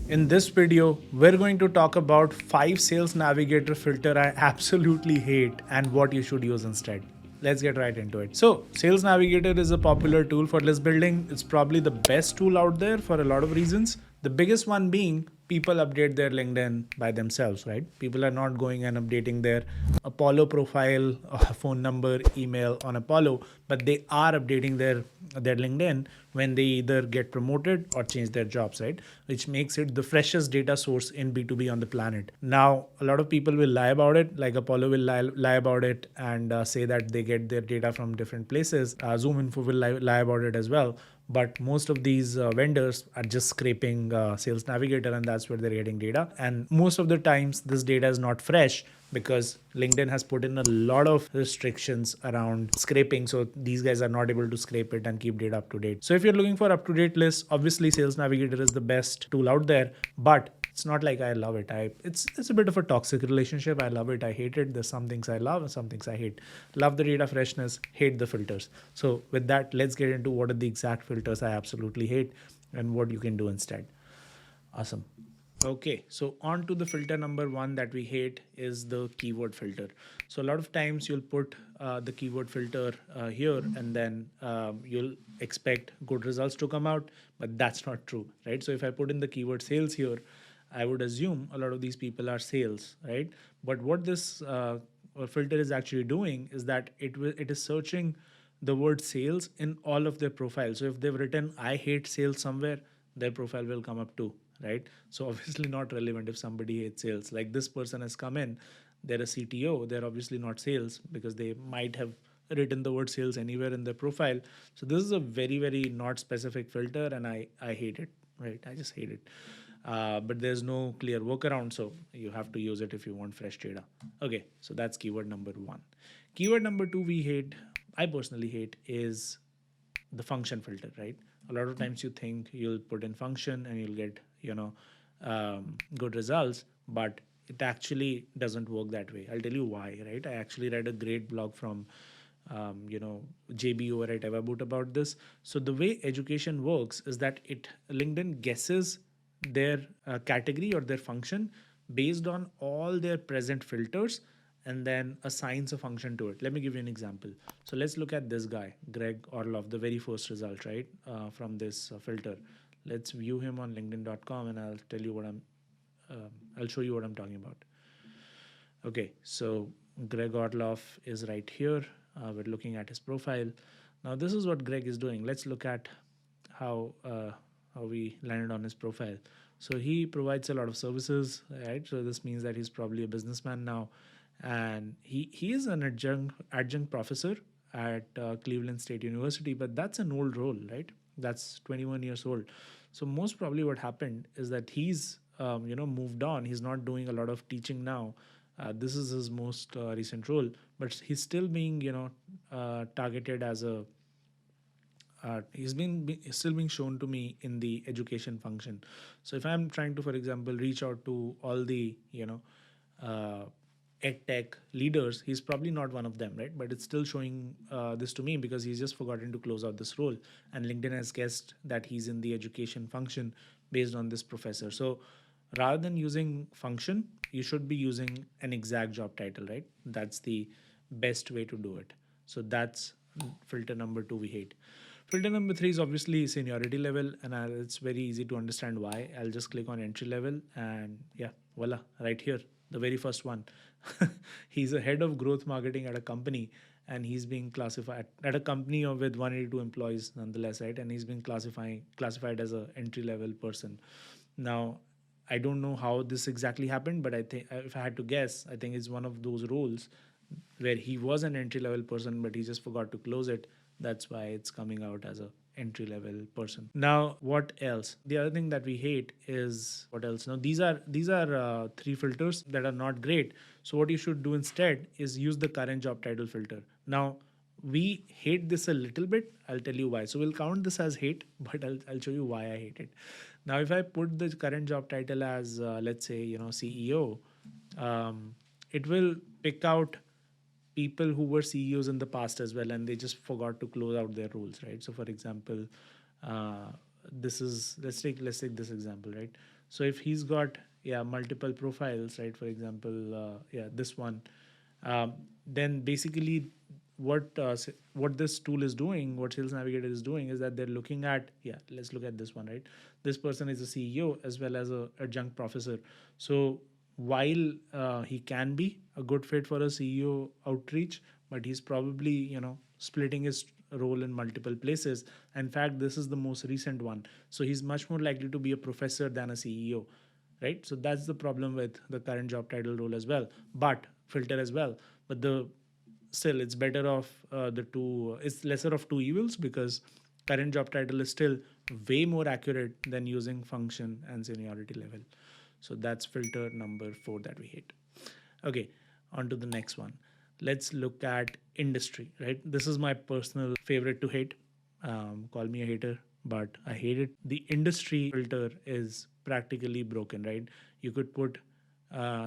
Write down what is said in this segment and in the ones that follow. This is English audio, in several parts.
In this video, we're going to talk about 5 Sales Navigator filter I absolutely hate and what you should use instead. Let's get right into it. So, Sales Navigator is a popular tool for list building. It's probably the best tool out there for a lot of reasons. The biggest one being people update their LinkedIn by themselves, right? People are not going and updating their Apollo profile, phone number, email on Apollo, but they are updating their LinkedIn when they either get promoted or change their jobs, right? Which makes it the freshest data source in B2B on the planet. Now, a lot of people will lie about it, like Apollo will lie about it and say that they get their data from different places. Zoom Info will lie about it as well. But most of these vendors are just scraping Sales Navigator, and that's where they're getting data. And most of the times, this data is not fresh because LinkedIn has put in a lot of restrictions around scraping. So these guys are not able to scrape it and keep data up to date. So if you're looking for up to date lists, obviously Sales Navigator is the best tool out there. But it's not like I love it. It's a bit of a toxic relationship. I love it. I hate it. There's some things I love and some things I hate. Love the data freshness, hate the filters. So with that, let's get into what are the exact filters I absolutely hate and what you can do instead. Awesome. Okay, so on to the filter number one that we hate is the keyword filter. So a lot of times you'll put the keyword filter here and then you'll expect good results to come out, but that's not true, right? So if I put in the keyword sales here, I would assume a lot of these people are sales, right? But what this filter is actually doing is that it is searching the word sales in all of their profiles. So if they've written I hate sales somewhere, their profile will come up too, right? So obviously not relevant if somebody hates sales. Like this person has come in, they're a CTO, they're obviously not sales because they might have written the word sales anywhere in their profile. So this is a very, very not specific filter and I hate it, right? I just hate it. But there's no clear workaround, so you have to use it if you want fresh data. Okay, so that's keyword number one. Keyword number two we hate, I personally hate, is the function filter, right? A lot of times you think you'll put in function and you'll get, good results, but it actually doesn't work that way. I'll tell you why, right? I actually read a great blog from, JB over at Everboot about this. So the way education works is that LinkedIn guesses their category or their function based on all their present filters and then assigns a function to it. Let me give you an example. So let's look at this guy, Greg Orlov, the very first result, right, from this filter. Let's view him on LinkedIn.com, and I'll tell you what I'll show you what I'm talking about. Okay, so Greg Orlov is right here. We're looking at his profile. Now this is what Greg is doing. Let's look at how we landed on his profile. So he provides a lot of services, right? So this means that he's probably a businessman now, and he is an adjunct professor at Cleveland State University, but that's an old role, right? That's 21 years old. So most probably what happened is that he's moved on. He's not doing a lot of teaching now. This is his most recent role, but he's still being targeted as a still being shown to me in the education function. So if I'm trying to, for example, reach out to all the uh, ed tech leaders, he's probably not one of them, right? But it's still showing this to me because he's just forgotten to close out this role, and LinkedIn has guessed that he's in the education function based on this professor. So rather than using function, you should be using an exact job title, right? That's the best way to do it. So that's filter number two we hate. Filter number three is obviously seniority level, and it's very easy to understand why. I'll just click on entry level, and yeah, voila, right here, the very first one. He's a head of growth marketing at a company, and he's being classified at a company with 182 employees, nonetheless, right? And he's been classified as a entry level person. Now, I don't know how this exactly happened, but I think if I had to guess, I think it's one of those roles where he was an entry level person, but he just forgot to close it. That's why it's coming out as a entry level person. Now, what else? The other thing that we hate is what else? Now, these are three filters that are not great. So what you should do instead is use the current job title filter. Now, we hate this a little bit. I'll tell you why. So we'll count this as hate, but I'll show you why I hate it. Now, if I put the current job title as let's say CEO, it will pick out people who were CEOs in the past as well, and they just forgot to close out their roles, right? So, for example, this is let's take this example, right? So if he's got multiple profiles, right? For example, this one, then basically what this tool is doing, what Sales Navigator is doing, is that they're looking at, let's look at this one, right? This person is a CEO as well as a adjunct professor. So while he can be a good fit for a CEO outreach, but he's probably splitting his role in multiple places. In fact, this is the most recent one, so he's much more likely to be a professor than a CEO, right? So that's the problem with the current job title role as well, but filter as well. But the still, it's better off the two, it's lesser of two evils, because current job title is still way more accurate than using function and seniority level. So that's filter number 4 that we hate. Okay, on to the next one. Let's look at industry, right? This is my personal favorite to hate. Call me a hater, but I hate it. The industry filter is practically broken, right? You could put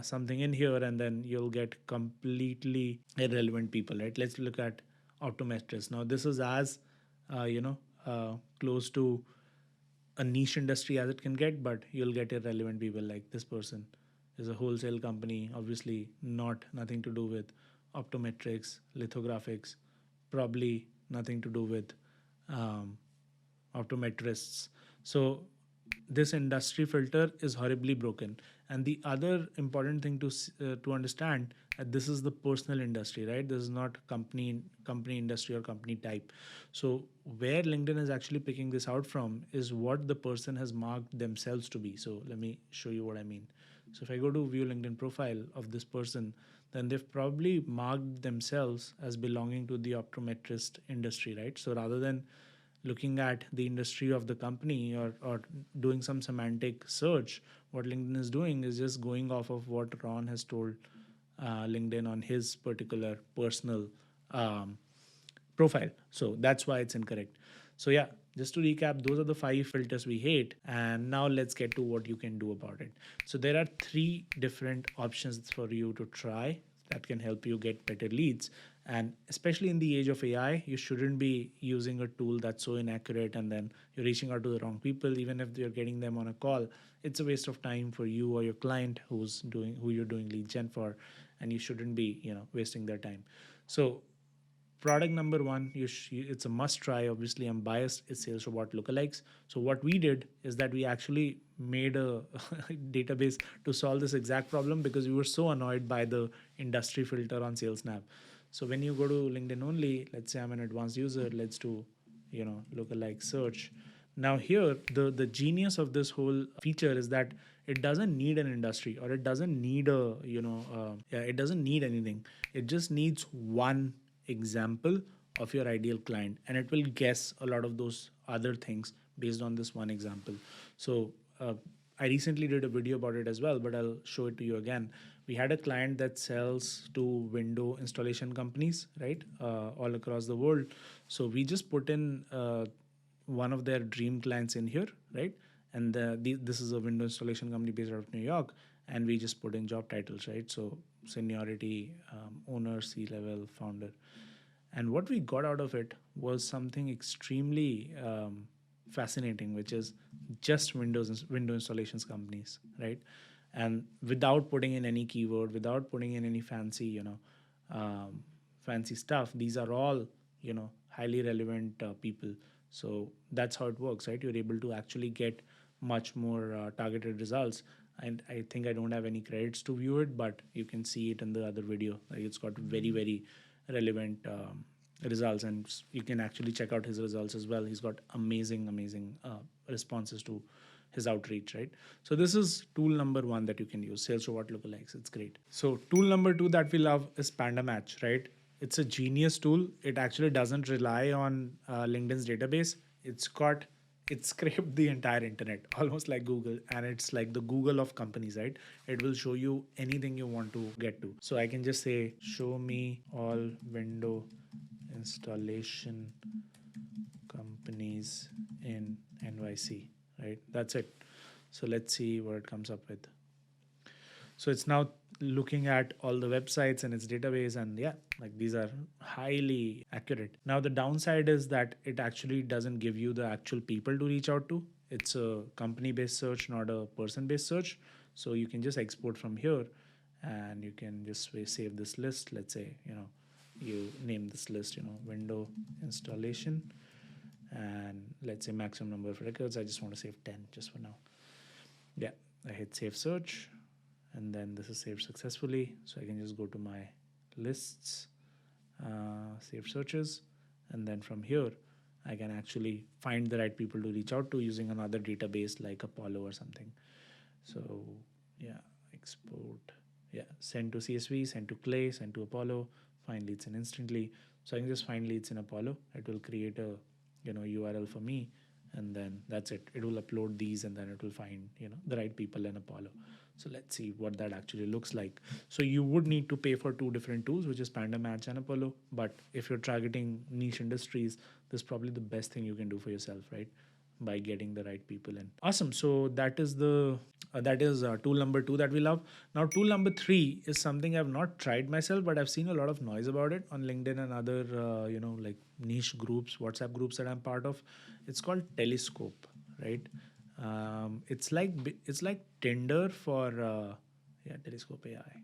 something in here and then you'll get completely irrelevant people, right? Let's look at optometrists. Now, this is as close to a niche industry as it can get, but you'll get irrelevant people. Like this person is a wholesale company, obviously nothing to do with optometrics, lithographics, probably nothing to do with um, optometrists. So this industry filter is horribly broken. And the other important thing to understand that this is the personal industry, right? This is not company industry or company type. So where LinkedIn is actually picking this out from is what the person has marked themselves to be. So let me show you what I mean. So if I go to view LinkedIn profile of this person, then they've probably marked themselves as belonging to the optometrist industry, right? So rather than looking at the industry of the company, or doing some semantic search, what LinkedIn is doing is just going off of what Ron has told LinkedIn on his particular personal profile. So that's why it's incorrect. So yeah, just to recap, those are the 5 filters we hate. And now let's get to what you can do about it. So there are 3 different options for you to try that can help you get better leads. And especially in the age of AI, you shouldn't be using a tool that's so inaccurate and then you're reaching out to the wrong people. Even if you're getting them on a call, it's a waste of time for you or your client who you're doing lead gen for, and you shouldn't be wasting their time. So product number 1, it's a must try. Obviously, I'm biased. It's Sales Robot lookalikes. So what we did is that we actually made a database to solve this exact problem, because we were so annoyed by the industry filter on SalesNav. So when you go to LinkedIn only, let's say I'm an advanced user, let's do lookalike search. Now here, the genius of this whole feature is that it doesn't need an industry, or it doesn't need it doesn't need anything. It just needs one example of your ideal client, and it will guess a lot of those other things based on this one example. So I recently did a video about it as well, but I'll show it to you again. We had a client that sells to window installation companies, right, all across the world. So we just put in one of their dream clients in here, right? And this is a window installation company based out of New York, and we just put in job titles, right? So seniority, owner, C-level, founder. And what we got out of it was something extremely fascinating, which is just window installations companies, right? And without putting in any keyword, without putting in any fancy, fancy stuff, these are all highly relevant people. So that's how it works, right? You're able to actually get much more targeted results. And I think I don't have any credits to view it, but you can see it in the other video. Like, it's got very relevant results, and you can actually check out his results as well. He's got amazing responses to his outreach, right? So this is tool number 1 that you can use, Sales Robot lookalikes. It's great. So tool number 2 that we love is Panda Match, right? It's a genius tool. It actually doesn't rely on LinkedIn's database. It scraped the entire internet, almost like Google, and it's like the Google of companies, right? It will show you anything you want to get to. So I can just say, show me all window installation companies in NYC, right? That's it. So let's see what it comes up with. So it's now looking at all the websites in its database, and yeah, like these are highly accurate. Now the downside is that it actually doesn't give you the actual people to reach out to. it's a company based search, not a person based search. So you can just export from here, and you can just save this list. Let's say, you name this list, window installation, and let's say maximum number of records. I just want to save 10 just for now. Yeah, I hit save search, and then this is saved successfully. So I can just go to my lists, save searches, and then from here I can actually find the right people to reach out to using another database like Apollo or something. So yeah, export, yeah, send to CSV, send to Clay, send to Apollo, find leads in instantly. So I can just find leads in Apollo. It will create a URL for me, and then that's it. It will upload these, and then it will find the right people in Apollo. So let's see what that actually looks like. So you would need to pay for two different tools, which is Panda Match and Apollo. But if you're targeting niche industries, this is probably the best thing you can do for yourself, right? By getting the right people in. Awesome. So that is tool number 2 that we love. Now tool number 3 is something I've not tried myself, but I've seen a lot of noise about it on LinkedIn and other like niche groups, WhatsApp groups that I'm part of. It's called Telescope, right? It's like Tinder for Telescope AI.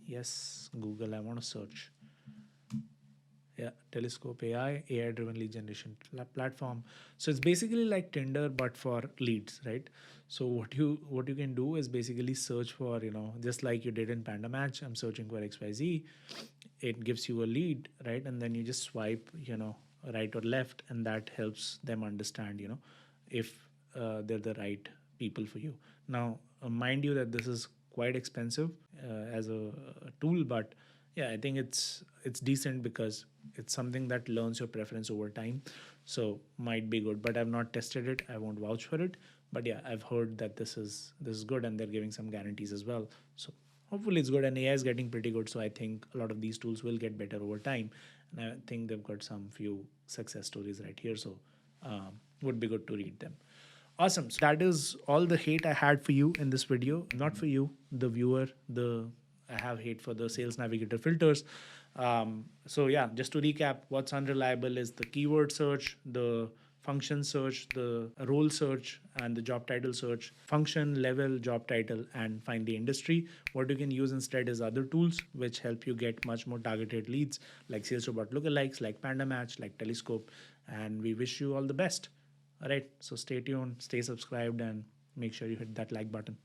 Yes, Google, I want to search. Yeah, Telescope AI driven lead generation platform. So it's basically like Tinder but for leads, right? So what you can do is basically search for, just like you did in Panda Match. I'm searching for XYZ. It gives you a lead, right? And then you just swipe, right or left, and that helps them understand, if they're the right people for you. Now, mind you that this is quite expensive as a tool, but yeah, I think it's decent because it's something that learns your preference over time. So might be good, but I've not tested it. I won't vouch for it. But yeah, I've heard that this is good, and they're giving some guarantees as well. So hopefully it's good, and AI is getting pretty good. So I think a lot of these tools will get better over time, and I think they've got some few success stories right here. So would be good to read them. Awesome. So that is all the hate I had for you in this video. Not for you, the viewer. I have hate for the Sales Navigator filters. So yeah, just to recap, what's unreliable is the keyword search, the function search, the role search, and the job title search. Function, level, job title, and find the industry. What you can use instead is other tools which help you get much more targeted leads, like Sales Robot lookalikes, like Panda Match, like Telescope. And we wish you all the best. All right, so stay tuned, stay subscribed, and make sure you hit that like button.